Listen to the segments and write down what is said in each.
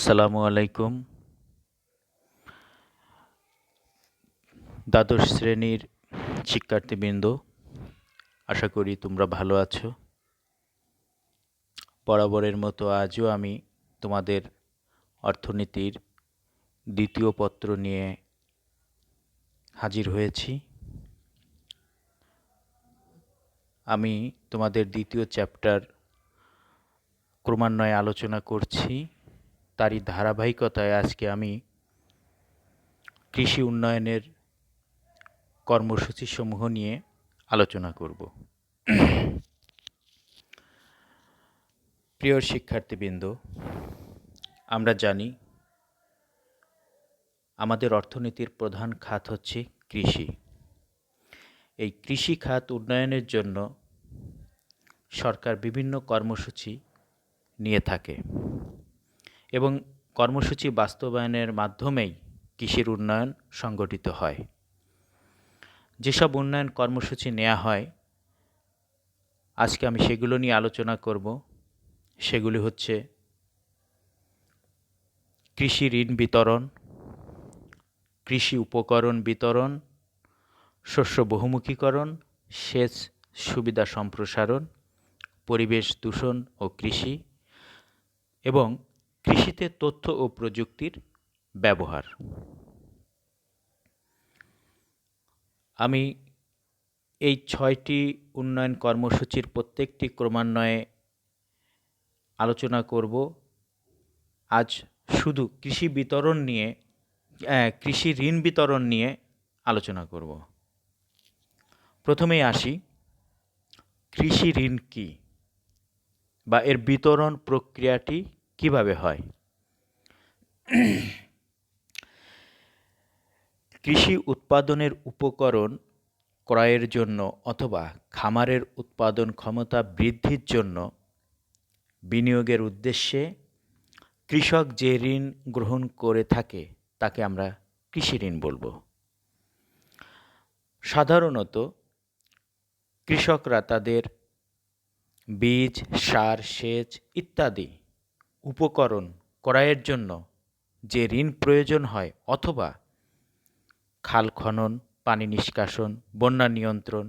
আসসালামু আলাইকুম। দ্বাদশ শ্রেণীর শিক্ষার্থীবৃন্দ, আশা করি তোমরা ভালো আছো। বরাবরের মতো আজও আমি তোমাদের অর্থনীতির দ্বিতীয় পত্র নিয়ে হাজির হয়েছি। আমি তোমাদের দ্বিতীয় চ্যাপ্টার ক্রমান্বয়ে আলোচনা করছি। তারই ধারাবাহিকতায় আজকে আমি কৃষি উন্নয়নের কর্মসূচিসমূহ নিয়ে আলোচনা করব। প্রিয় শিক্ষার্থীবৃন্দ, আমরা জানি আমাদের অর্থনীতির প্রধান খাত হচ্ছে কৃষি। এই কৃষি খাত উন্নয়নের জন্য সরকার বিভিন্ন কর্মসূচি নিয়ে থাকে এবং কর্মসূচি বাস্তবায়নের মাধ্যমেই কৃষির উন্নয়ন সংগঠিত হয়। যেসব উন্নয়ন কর্মসূচি নেওয়া হয়, আজকে আমি সেগুলো নিয়ে আলোচনা করব। সেগুলি হচ্ছে কৃষি ঋণ বিতরণ, কৃষি উপকরণ বিতরণ, শস্য বহুমুখীকরণ, সেচ সুবিধা সম্প্রসারণ, পরিবেশ দূষণ ও কৃষি এবং কৃষিতে তথ্য ও প্রযুক্তির ব্যবহার। আমি এই 6টি উন্নয়ন কর্মসূচির প্রত্যেকটি ক্রমান্বয়ে আলোচনা করব। আজ শুধু কৃষি ঋণ বিতরণ নিয়ে আলোচনা করব। প্রথমেই আসি, কৃষি ঋণ কী বা এর বিতরণ প্রক্রিয়াটি কিভাবে হয়। কৃষি উৎপাদনের উপকরণ ক্রয়ের জন্য অথবা খামারের উৎপাদন ক্ষমতা বৃদ্ধির জন্য বিনিয়োগের উদ্দেশ্যে কৃষক যে ঋণ গ্রহণ করে থাকে তাকে আমরা কৃষি ঋণ বলবো। সাধারণত কৃষকরা তাদের বীজ, সার, সেচ ইত্যাদি উপকরণ ক্রয়ের জন্য যে ঋণ প্রয়োজন হয় অথবা খাল খনন, পানি নিষ্কাশন, বন্যা নিয়ন্ত্রণ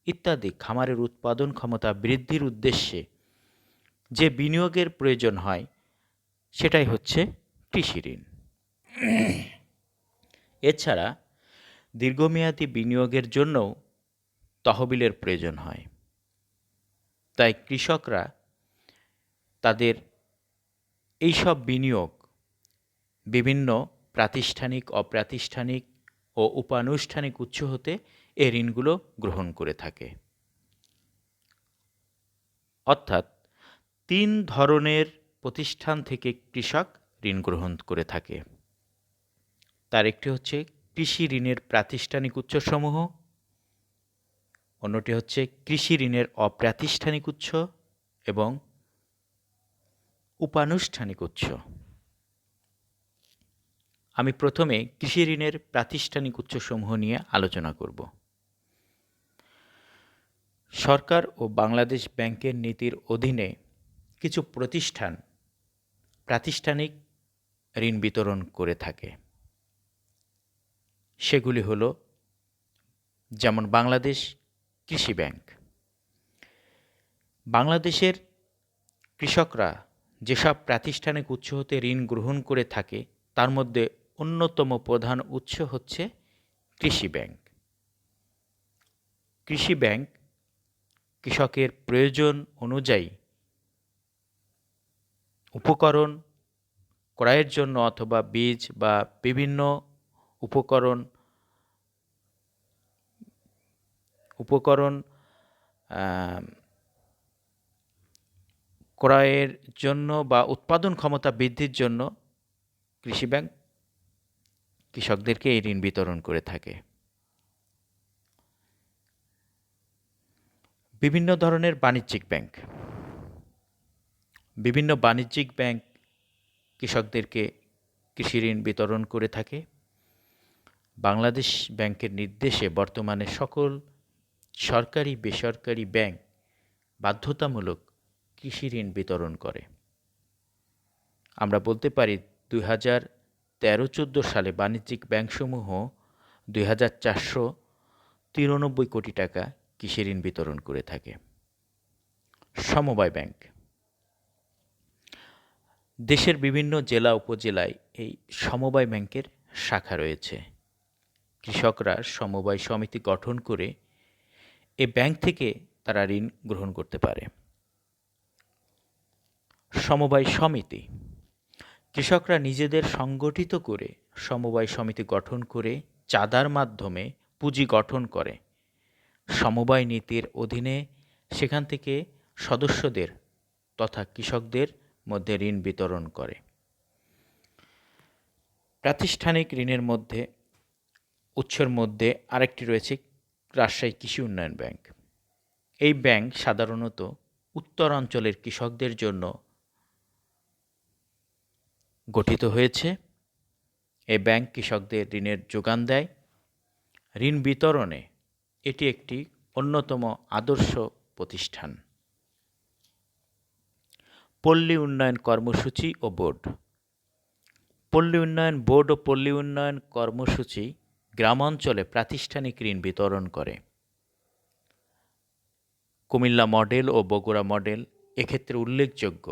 ইত্যাদি খামারের উৎপাদন ক্ষমতা বৃদ্ধির উদ্দেশ্যে যে বিনিয়োগের প্রয়োজন হয়, সেটাই হচ্ছে কৃষি ঋণ। এছাড়া দীর্ঘমেয়াদী বিনিয়োগের জন্যও তহবিলের প্রয়োজন হয়। তাই কৃষকরা তাদের এইসব বিনিয়োগ বিভিন্ন প্রাতিষ্ঠানিক, অপ্রাতিষ্ঠানিক ও উপানুষ্ঠানিক উৎস হতে এই ঋণগুলো গ্রহণ করে থাকে। অর্থাৎ 3 ধরনের প্রতিষ্ঠান থেকে কৃষক ঋণ গ্রহণ করে থাকে। তার একটি হচ্ছে কৃষি ঋণের প্রাতিষ্ঠানিক উৎসসমূহ, অন্যটি হচ্ছে কৃষি ঋণের অপ্রাতিষ্ঠানিক উৎস এবং উপানুষ্ঠানিক উৎস। আমি প্রথমে কৃষি ঋণের প্রাতিষ্ঠানিক উৎসসমূহ নিয়ে আলোচনা করব। সরকার ও বাংলাদেশ ব্যাংকের নীতির অধীনে কিছু প্রতিষ্ঠান প্রাতিষ্ঠানিক ঋণ বিতরণ করে থাকে। সেগুলি হলো যেমন বাংলাদেশ কৃষি ব্যাংক। বাংলাদেশের কৃষকরা যেসব প্রাতিষ্ঠানিক উৎস হতে ঋণ গ্রহণ করে থাকে তার মধ্যে অন্যতম প্রধান উৎস হচ্ছে কৃষি ব্যাংক। কৃষি ব্যাংক কৃষকের প্রয়োজন অনুযায়ী উপকরণ ক্রয়ের জন্য অথবা বীজ বা বিভিন্ন উপকরণ ক্রয়ের জন্য বা উৎপাদন ক্ষমতা বৃদ্ধির জন্য কৃষি ব্যাংক কৃষকদেরকে এই ঋণ বিতরণ করে থাকে। বিভিন্ন ধরনের বাণিজ্যিক ব্যাংক, বিভিন্ন বাণিজ্যিক ব্যাংক কৃষকদেরকে কৃষি ঋণ বিতরণ করে থাকে। বাংলাদেশ ব্যাংকের নির্দেশে বর্তমানে সকল সরকারি বেসরকারি ব্যাংক বাধ্যতামূলক কৃষি ঋণ বিতরণ করে। আমরা বলতে পারি 2013-14 সালে বাণিজ্যিক ব্যাংকসমূহ 2,493 কোটি টাকা কৃষি ঋণ বিতরণ করে থাকে। সমবায় ব্যাংক। দেশের বিভিন্ন জেলা উপজেলায় এই সমবায় ব্যাংকের শাখা রয়েছে। কৃষকরা সমবায় সমিতি গঠন করে এ ব্যাংক থেকে তারা ঋণ গ্রহণ করতে পারে। সমবায় সমিতি। কৃষকরা নিজেদের সংগঠিত করে সমবায় সমিতি গঠন করে চাঁদার মাধ্যমে পুঁজি গঠন করে সমবায় নীতির অধীনে সেখান থেকে সদস্যদের তথা কৃষকদের মধ্যে ঋণ বিতরণ করে। প্রাতিষ্ঠানিক ঋণের মধ্যে উৎসের মধ্যে আরেকটি রয়েছে রাজশাহী কৃষি উন্নয়ন ব্যাংক। এই ব্যাংক সাধারণত উত্তরাঞ্চলের কৃষকদের জন্য গঠিত হয়েছে। এই ব্যাংক কৃষকদের ঋণের যোগান দেয়। ঋণ বিতরণে এটি একটি অন্যতম আদর্শ প্রতিষ্ঠান। পল্লী উন্নয়ন কর্মসূচি ও বোর্ড। পল্লী উন্নয়ন বোর্ড ও পল্লী উন্নয়ন কর্মসূচি গ্রামাঞ্চলে প্রাতিষ্ঠানিক ঋণ বিতরণ করে। কুমিল্লা মডেল ও বগুড়া মডেল এক্ষেত্রে উল্লেখযোগ্য।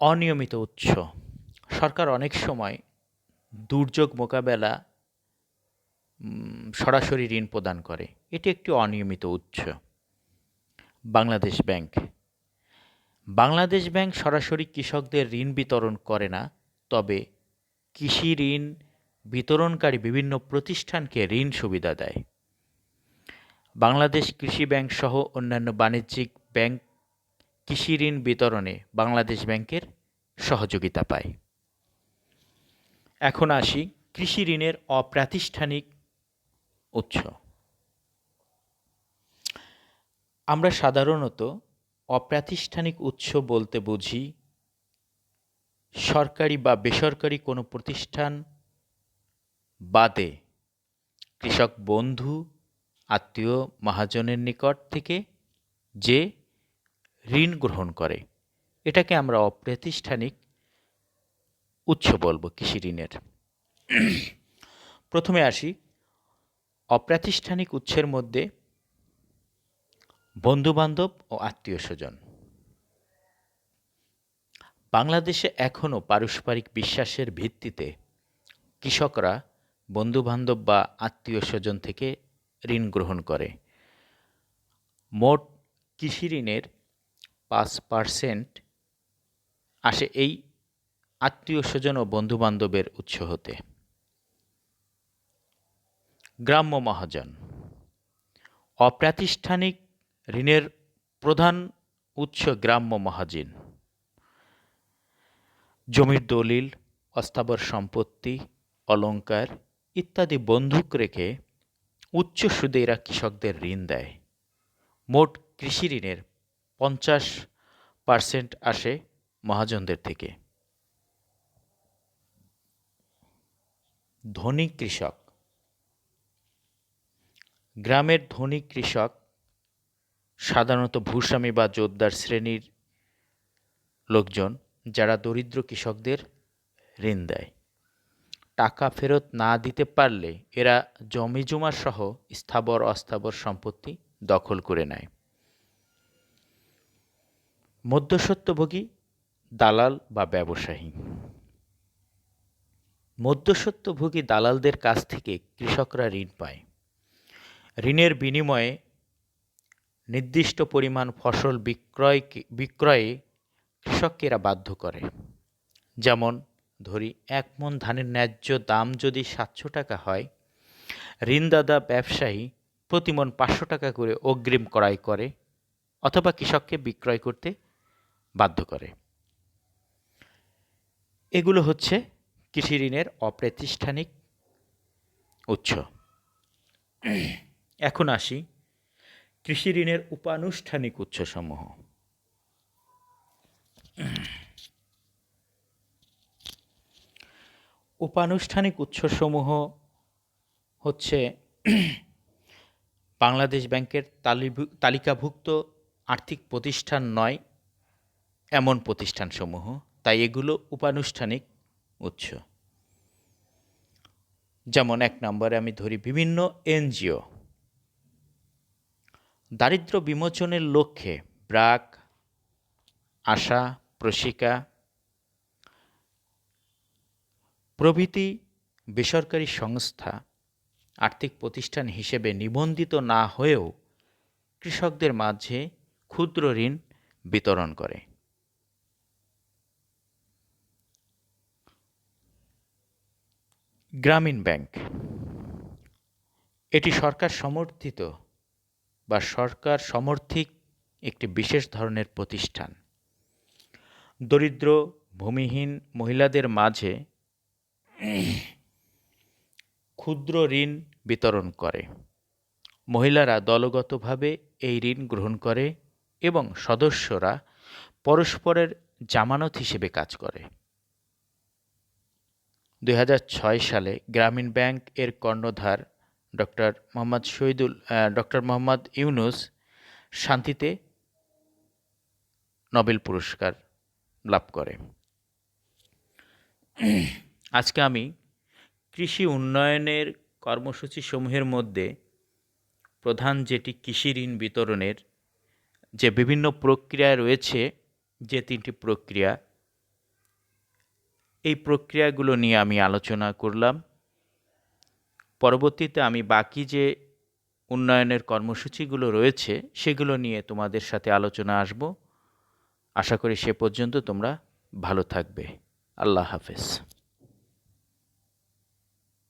অনিয়মিত উৎস। সরকার অনেক সময় দুর্যোগ মোকাবেলা সরাসরি ঋণ প্রদান করে, এটি একটি অনিয়মিত উৎস। বাংলাদেশ ব্যাংক। বাংলাদেশ ব্যাংক সরাসরি কৃষকদের ঋণ বিতরণ করে না, তবে কৃষি ঋণ বিতরণকারী বিভিন্ন প্রতিষ্ঠানকে ঋণ সুবিধা দেয়। বাংলাদেশ কৃষি ব্যাংক সহ অন্যান্য বাণিজ্যিক ব্যাংক কৃষি ঋণ বিতরণে বাংলাদেশ ব্যাংকের সহযোগিতা পায়। এখন আসি কৃষি ঋণের অপ্রাতিষ্ঠানিক উৎস। আমরা সাধারণত অপ্রাতিষ্ঠানিক উৎস বলতে বুঝি সরকারি বা বেসরকারি কোনো প্রতিষ্ঠান বাদে কৃষক বন্ধু আত্মীয় মহাজনের নিকট থেকে যে ঋণ গ্রহণ করে, এটাকে আমরা অপ্রাতিষ্ঠানিক উৎস বলবো কৃষি ঋণের। প্রথমে আসি অপ্রাতিষ্ঠানিক উৎসের মধ্যে বন্ধুবান্ধব ও আত্মীয় স্বজন। বাংলাদেশে এখনও পারস্পরিক বিশ্বাসের ভিত্তিতে কৃষকরা বন্ধুবান্ধব বা আত্মীয় স্বজন থেকে ঋণ গ্রহণ করে। মোট কৃষি ঋণের 5% আসে এই আত্মীয় স্বজন ও বন্ধুবান্ধবের উৎস হতে। গ্রাম্য মহাজন। অপ্রাতিষ্ঠানিক ঋণের প্রধান উৎস গ্রাম্য মহাজন। জমির দলিল, অস্থাবর সম্পত্তি, অলংকার ইত্যাদি বন্ধক রেখে উচ্চ সুদে এরা কৃষকদের ঋণ দেয়। মোট কৃষি ঋণের 50% আসে মহাজনদের থেকে। ধনী কৃষক। গ্রামের ধনী কৃষক সাধারণত ভূস্বামী বা জোতদার শ্রেণীর লোকজন, যারা দরিদ্র কৃষকদের ঋণ দেয়। টাকা ফেরত না দিতে পারলে এরা জমিজমা সহ স্থাবর অস্থাবর সম্পত্তি দখল করে নেয়। মধ্যস্বত্বভোগী দালাল বা ব্যবসায়ী। মধ্যস্বত্বভোগী দালালদের কাছ থেকে কৃষকরা ঋণ পায়। ঋণের বিনিময়ে নির্দিষ্ট পরিমাণ ফসল বিক্রয়ে কৃষককে এরা বাধ্য করে। যেমন ধরি 1 মণ ধানের ন্যায্য দাম যদি 700 টাকা হয়, ঋণদাতা ব্যবসায়ী প্রতি মণ 500 টাকা করে অগ্রিম ক্রয় করে অথবা কৃষককে বিক্রয় করতে বাধ্য করে। এগুলো হচ্ছে কৃষি ঋণের অপ্রাতিষ্ঠানিক উৎস। এখন আসি কৃষি ঋণের উপানুষ্ঠানিক উৎসসমূহ। উপানুষ্ঠানিক উৎসসমূহ হচ্ছে বাংলাদেশ ব্যাংকের তালিকাভুক্ত আর্থিক প্রতিষ্ঠান নয় এমন প্রতিষ্ঠানসমূহ, তাই এগুলো উপানুষ্ঠানিক উৎস। যেমন 1 নম্বরে আমি ধরি বিভিন্ন এনজিও। দারিদ্র্য বিমোচনের লক্ষ্যে ব্র্যাক, আশা, প্রশিকা প্রভৃতি বেসরকারি সংস্থা আর্থিক প্রতিষ্ঠান হিসেবে নিবন্ধিত না হয়েও কৃষকদের মাঝে ক্ষুদ্র ঋণ বিতরণ করে। গ্রামীণ ব্যাংক এটি সরকার সমর্থিত বা সরকার সমর্থিত একটি বিশেষ ধরনের প্রতিষ্ঠান। দরিদ্র ভূমিহীন মহিলাদের মাঝে ক্ষুদ্র ঋণ বিতরণ করে। মহিলারা দলগতভাবে এই ঋণ গ্রহণ করে এবং সদস্যরা পরস্পরের জামানত হিসেবে কাজ করে। 2006 সালে গ্রামীণ ব্যাংক এর কর্ণধার ডক্টর মোহাম্মদ ইউনুস শান্তিতে নোবেল পুরস্কার লাভ করে। আজকে আমি কৃষি উন্নয়নের কর্মসূচি সমূহের মধ্যে প্রধান যেটি কৃষি ঋণ বিতরণের যে বিভিন্ন প্রক্রিয়া রয়েছে, যে 3টি প্রক্রিয়া, এই প্রক্রিয়াগুলো নিয়ে আমি আলোচনা করলাম। পরবর্তীতে আমি বাকি যে উন্নয়নের কর্মসূচিগুলো রয়েছে সেগুলো নিয়ে তোমাদের সাথে আলোচনা আসব। আশা করি সে পর্যন্ত তোমরা ভালো থাকবে। আল্লাহ হাফেজ।